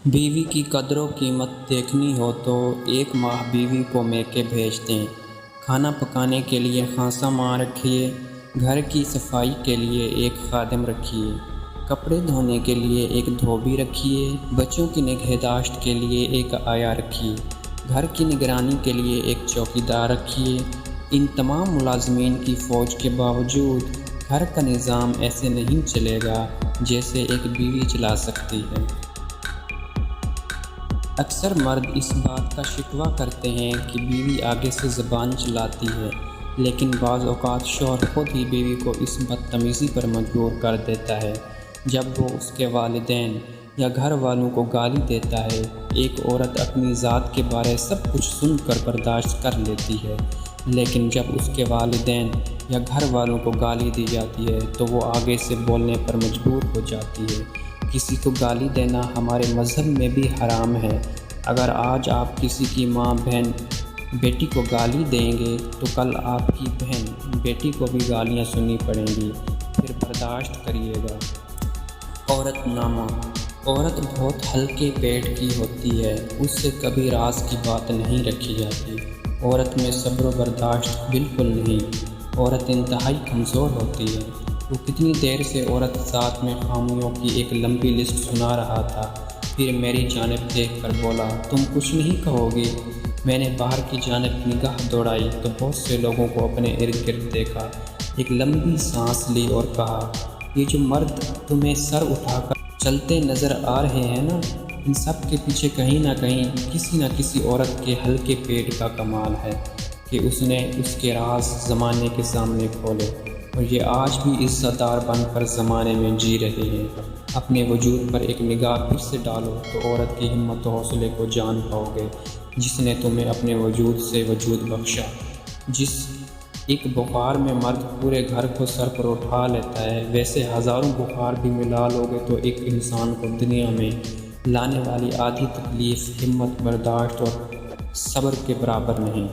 بیوی کی قدر و قیمت دیکھنی ہو تو ایک ماہ بیوی کو میکے بھیج دیں۔ کھانا پکانے کے لیے خاصا ماں رکھیے، گھر کی صفائی کے لیے ایک خادم رکھیے، کپڑے دھونے کے لیے ایک دھوبی رکھیے، بچوں کی نگہداشت کے لیے ایک آیا رکھیے، گھر کی نگرانی کے لیے ایک چوکیدار رکھیے۔ ان تمام ملازمین کی فوج کے باوجود گھر کا نظام ایسے نہیں چلے گا جیسے ایک بیوی چلا سکتی ہے۔ اکثر مرد اس بات کا شکوہ کرتے ہیں کہ بیوی آگے سے زبان چلاتی ہے، لیکن بعض اوقات شوہر خود ہی بیوی کو اس بدتمیزی پر مجبور کر دیتا ہے جب وہ اس کے والدین یا گھر والوں کو گالی دیتا ہے۔ ایک عورت اپنی ذات کے بارے سب کچھ سن کر برداشت کر لیتی ہے، لیکن جب اس کے والدین یا گھر والوں کو گالی دی جاتی ہے تو وہ آگے سے بولنے پر مجبور ہو جاتی ہے۔ کسی کو گالی دینا ہمارے مذہب میں بھی حرام ہے۔ اگر آج آپ کسی کی ماں بہن بیٹی کو گالی دیں گے تو کل آپ کی بہن بیٹی کو بھی گالیاں سننی پڑیں گی، پھر برداشت کریے گا۔ عورت نامہ: عورت بہت ہلکے پیٹ کی ہوتی ہے، اس سے کبھی راز کی بات نہیں رکھی جاتی۔ عورت میں صبر و برداشت بالکل نہیں۔ عورت انتہائی کمزور ہوتی ہے۔ وہ کتنی دیر سے عورت ذات میں خامیوں کی ایک لمبی لسٹ سنا رہا تھا، پھر میری جانب دیکھ کر بولا، تم کچھ نہیں کہو گی؟ میں نے باہر کی جانب نگاہ دوڑائی تو بہت سے لوگوں کو اپنے ارد گرد دیکھا، ایک لمبی سانس لی اور کہا، یہ جو مرد تمہیں سر اٹھا کر چلتے نظر آ رہے ہیں نا، ان سب کے پیچھے کہیں نہ کہیں کسی نہ کسی عورت کے ہلکے پیٹ کا کمال ہے کہ اس نے اس کے راز زمانے کے سامنے کھولے، اور یہ آج بھی عزت دار بن کر زمانے میں جی رہے ہیں۔ اپنے وجود پر ایک نگاہ پھر سے ڈالو تو عورت کی ہمت و حوصلے کو جان پاؤ گے، جس نے تمہیں اپنے وجود سے وجود بخشا۔ جس ایک بخار میں مرد پورے گھر کو سر پر اٹھا لیتا ہے، ویسے ہزاروں بخار بھی ملا لو گے تو ایک انسان کو دنیا میں لانے والی آدھی تکلیف ہمت، برداشت اور صبر کے برابر نہیں۔